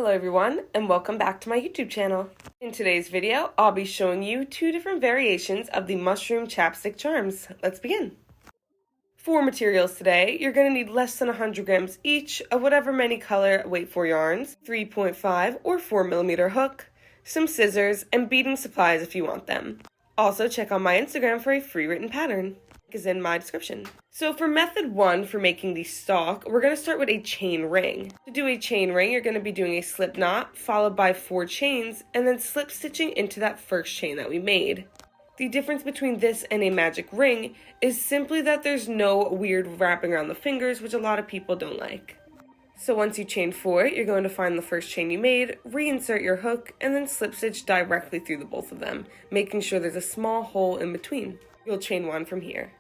Hello everyone, and welcome back to my YouTube channel. In today's video, I'll be showing you two different variations of the mushroom chapstick charms. Let's begin. For materials today, you're going to need less than 100 grams each of whatever many color wait for yarns, 3.5 or 4mm hook, some scissors, and beading supplies if you want them. Also check out my Instagram for a free written pattern. Is in my description. So for method 1 for making the stalk, we're going to start with a chain ring. To do a chain ring, you're going to be doing a slip knot followed by 4 chains and then slip stitching into that first chain that we made. The difference between this and a magic ring is simply that there's no weird wrapping around the fingers, which a lot of people don't like. So once you chain 4, you're going to find the first chain you made, reinsert your hook, and then slip stitch directly through the both of them, making sure there's a small hole in between. You'll chain 1 from here.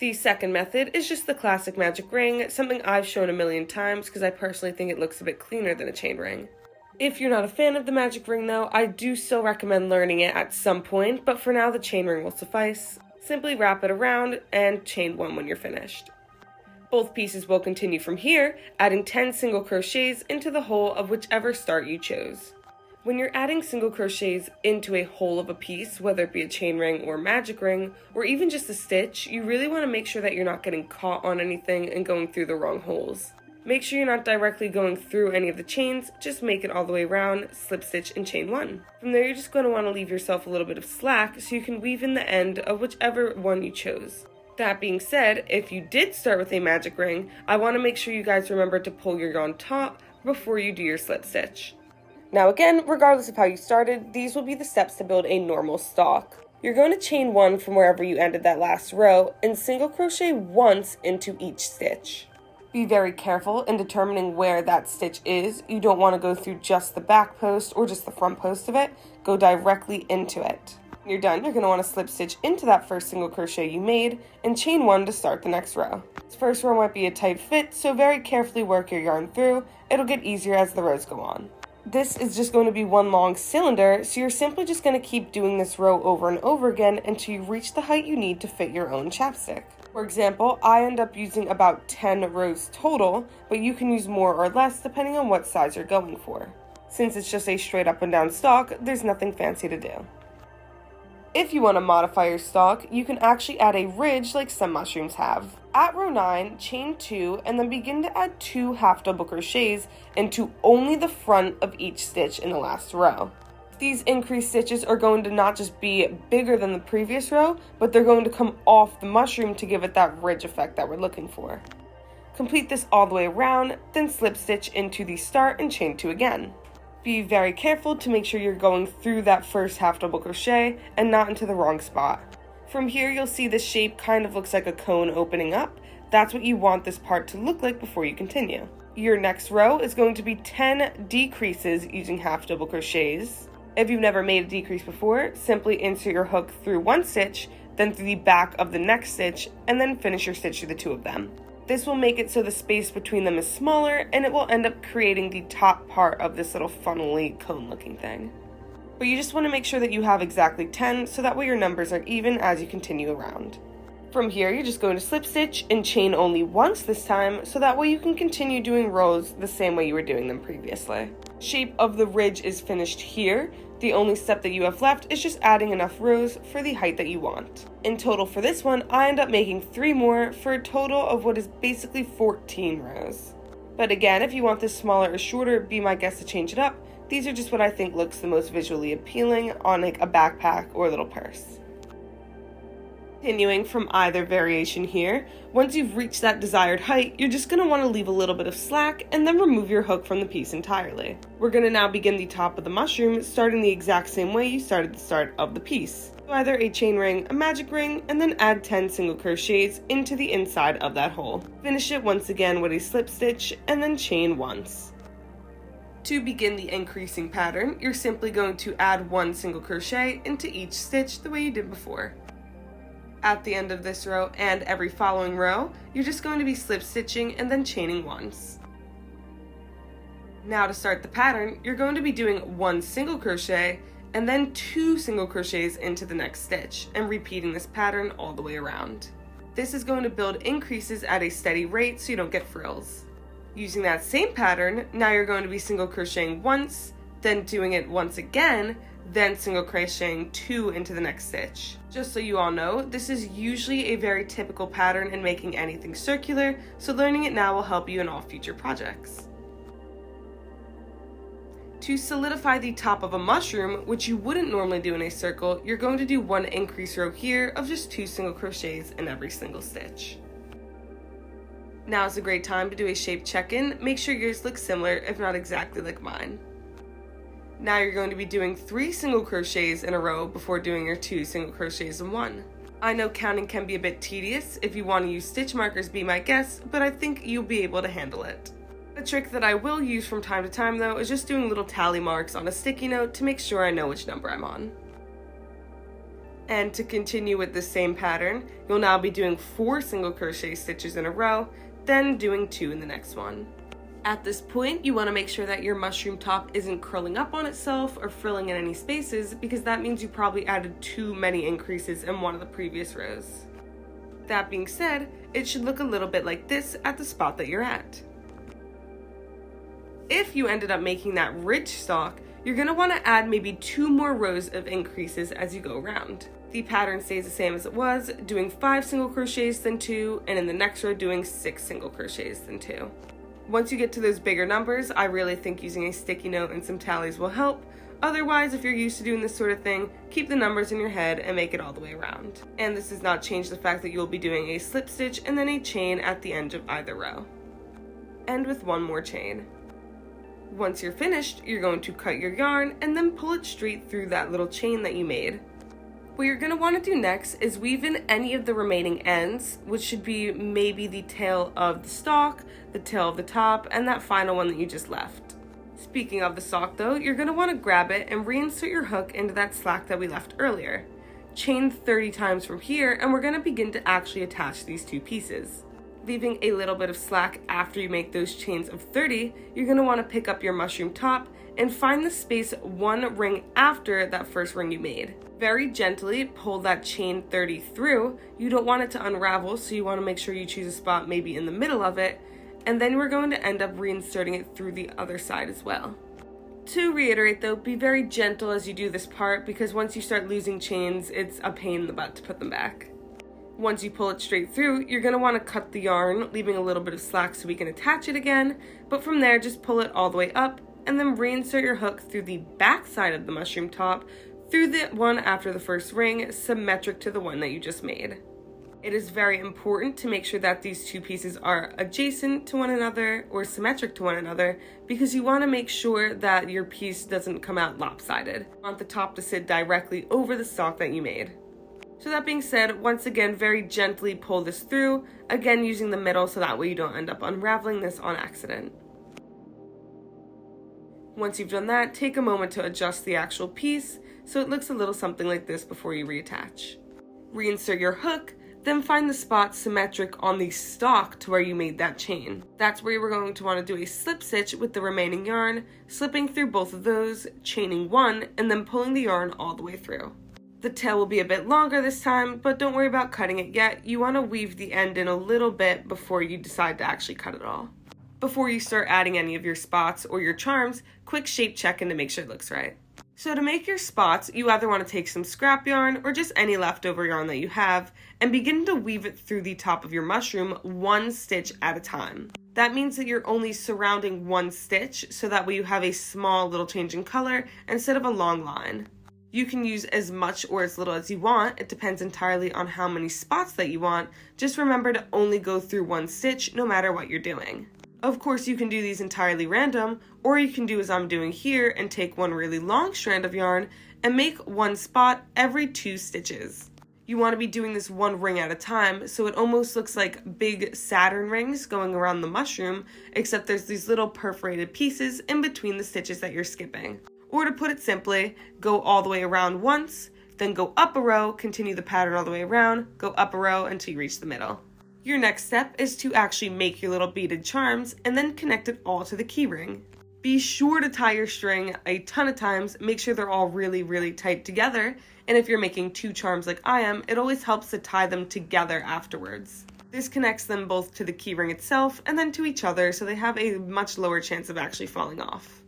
The second method is just the classic magic ring, something I've shown a million times because I personally think it looks a bit cleaner than a chain ring. If you're not a fan of the magic ring though, I do still recommend learning it at some point, but for now the chain ring will suffice. Simply wrap it around and chain 1 when you're finished. Both pieces will continue from here, adding 10 single crochets into the hole of whichever start you chose. When you're adding single crochets into a hole of a piece, whether it be a chain ring or magic ring, or even just a stitch, you really want to make sure that you're not getting caught on anything and going through the wrong holes. Make sure you're not directly going through any of the chains, just make it all the way around, slip stitch, and chain 1. From there, you're just going to want to leave yourself a little bit of slack so you can weave in the end of whichever one you chose. That being said, if you did start with a magic ring, I want to make sure you guys remember to pull your yarn taut before you do your slip stitch. Now again, regardless of how you started, these will be the steps to build a normal stalk. You're going to chain 1 from wherever you ended that last row and single crochet once into each stitch. Be very careful in determining where that stitch is. You don't want to go through just the back post or just the front post of it. Go directly into it. When you're done, you're going to want to slip stitch into that first single crochet you made and chain 1 to start the next row. This first row might be a tight fit, so very carefully work your yarn through. It'll get easier as the rows go on. This is just going to be one long cylinder, so you're simply just going to keep doing this row over and over again until you reach the height you need to fit your own chapstick. For example, I end up using about 10 rows total, but you can use more or less depending on what size you're going for. Since it's just a straight up and down stalk, there's nothing fancy to do. If you want to modify your stalk, you can actually add a ridge like some mushrooms have. At row 9, chain 2 and then begin to add 2 half double crochets into only the front of each stitch in the last row. These increased stitches are going to not just be bigger than the previous row, but they're going to come off the mushroom to give it that ridge effect that we're looking for. Complete this all the way around, then slip stitch into the start and chain 2 again. Be very careful to make sure you're going through that first half double crochet and not into the wrong spot. From here, you'll see the shape kind of looks like a cone opening up. That's what you want this part to look like before you continue. Your next row is going to be 10 decreases using half double crochets. If you've never made a decrease before, simply insert your hook through one stitch, then through the back of the next stitch, and then finish your stitch through the 2 of them. This will make it so the space between them is smaller, and it will end up creating the top part of this little funnel-y cone looking thing. But you just want to make sure that you have exactly 10, so that way your numbers are even as you continue around. From here, you're just going to slip stitch and chain only once this time, so that way you can continue doing rows the same way you were doing them previously. Shape of the ridge is finished here. The only step that you have left is just adding enough rows for the height that you want. In total for this one, I end up making 3 more for a total of what is basically 14 rows. But again, if you want this smaller or shorter, be my guest to change it up. These are just what I think looks the most visually appealing on like a backpack or a little purse. Continuing from either variation here, once you've reached that desired height, you're just going to want to leave a little bit of slack and then remove your hook from the piece entirely. We're going to now begin the top of the mushroom, starting the exact same way you started the start of the piece. So either a chain ring, a magic ring, and then add 10 single crochets into the inside of that hole. Finish it once again with a slip stitch and then chain once. To begin the increasing pattern, you're simply going to add 1 single crochet into each stitch the way you did before. At the end of this row and every following row, you're just going to be slip stitching and then chaining once. Now to start the pattern, you're going to be doing 1 single crochet and then 2 single crochets into the next stitch and repeating this pattern all the way around. This is going to build increases at a steady rate so you don't get frills. Using that same pattern, now you're going to be single crocheting once, then doing it once again, then single crocheting 2 into the next stitch. Just so you all know, this is usually a very typical pattern in making anything circular, so learning it now will help you in all future projects. To solidify the top of a mushroom, which you wouldn't normally do in a circle, you're going to do one increase row here of just 2 single crochets in every single stitch. Now is a great time to do a shape check-in. Make sure yours looks similar, if not exactly like mine. Now you're going to be doing 3 single crochets in a row before doing your 2 single crochets in one. I know counting can be a bit tedious. If you want to use stitch markers, be my guest, but I think you'll be able to handle it. A trick that I will use from time to time though is just doing little tally marks on a sticky note to make sure I know which number I'm on. And to continue with the same pattern, you'll now be doing 4 single crochet stitches in a row, then doing 2 in the next one. At this point, you want to make sure that your mushroom top isn't curling up on itself or frilling in any spaces, because that means you probably added too many increases in one of the previous rows. That being said, it should look a little bit like this at the spot that you're at. If you ended up making that ridge stalk, you're going to want to add maybe 2 more rows of increases as you go around. The pattern stays the same as it was, doing 5 single crochets then 2, and in the next row doing 6 single crochets then 2. Once you get to those bigger numbers, I really think using a sticky note and some tallies will help. Otherwise, if you're used to doing this sort of thing, keep the numbers in your head and make it all the way around. And this does not change the fact that you'll be doing a slip stitch and then a chain at the end of either row. End with 1 more chain. Once you're finished, you're going to cut your yarn and then pull it straight through that little chain that you made. What you're going to want to do next is weave in any of the remaining ends, which should be maybe the tail of the stalk, the tail of the top, and that final one that you just left. Speaking of the stalk though, you're going to want to grab it and reinsert your hook into that slack that we left earlier. Chain 30 times from here, and we're going to begin to actually attach these 2 pieces. Leaving a little bit of slack after you make those chains of 30, you're going to want to pick up your mushroom top and find the space 1 ring after that first ring you made. Very gently pull that chain 30 through. You don't want it to unravel, so you want to make sure you choose a spot maybe in the middle of it, and then we're going to end up reinserting it through the other side as well. To reiterate though, be very gentle as you do this part, because once you start losing chains, it's a pain in the butt to put them back. Once you pull it straight through, you're going to want to cut the yarn, leaving a little bit of slack so we can attach it again, but from there just pull it all the way up and then reinsert your hook through the back side of the mushroom top, through the one after the first ring, symmetric to the one that you just made. It is very important to make sure that these 2 pieces are adjacent to one another or symmetric to one another, because you want to make sure that your piece doesn't come out lopsided. You want the top to sit directly over the stalk that you made. So that being said, once again, very gently pull this through, again using the middle so that way you don't end up unraveling this on accident. Once you've done that, take a moment to adjust the actual piece so it looks a little something like this before you reattach. Reinsert your hook, then find the spot symmetric on the stalk to where you made that chain. That's where you're going to want to do a slip stitch with the remaining yarn, slipping through both of those, chaining 1, and then pulling the yarn all the way through. The tail will be a bit longer this time, but don't worry about cutting it yet. You want to weave the end in a little bit before you decide to actually cut it all. Before you start adding any of your spots or your charms, quick shape check in to make sure it looks right. So to make your spots, you either want to take some scrap yarn or just any leftover yarn that you have and begin to weave it through the top of your mushroom 1 stitch at a time. That means that you're only surrounding 1 stitch, so that way you have a small little change in color instead of a long line. You can use as much or as little as you want. It depends entirely on how many spots that you want. Just remember to only go through 1 stitch no matter what you're doing. Of course, you can do these entirely random, or you can do as I'm doing here and take 1 really long strand of yarn and make 1 spot every 2 stitches. You want to be doing this 1 ring at a time, so it almost looks like big Saturn rings going around the mushroom, except there's these little perforated pieces in between the stitches that you're skipping. Or to put it simply, go all the way around once, then go up a row, continue the pattern all the way around, go up a row until you reach the middle. Your next step is to actually make your little beaded charms and then connect it all to the keyring. Be sure to tie your string a ton of times, make sure they're all really tight together, and if you're making 2 charms like I am, it always helps to tie them together afterwards. This connects them both to the keyring itself and then to each other, so they have a much lower chance of actually falling off.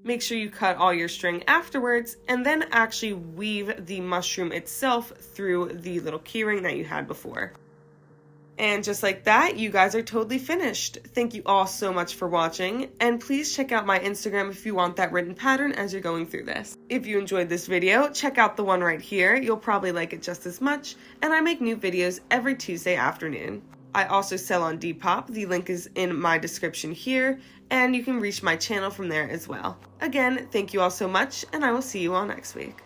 Make sure you cut all your string afterwards and then actually weave the mushroom itself through the little keyring that you had before. And just like that, you guys are totally finished. Thank you all so much for watching, and please check out my Instagram if you want that written pattern as you're going through this. If you enjoyed this video, check out the one right here. You'll probably like it just as much, and I make new videos every Tuesday afternoon. I also sell on Depop. The link is in my description here, and you can reach my channel from there as well. Again, thank you all so much, and I will see you all next week.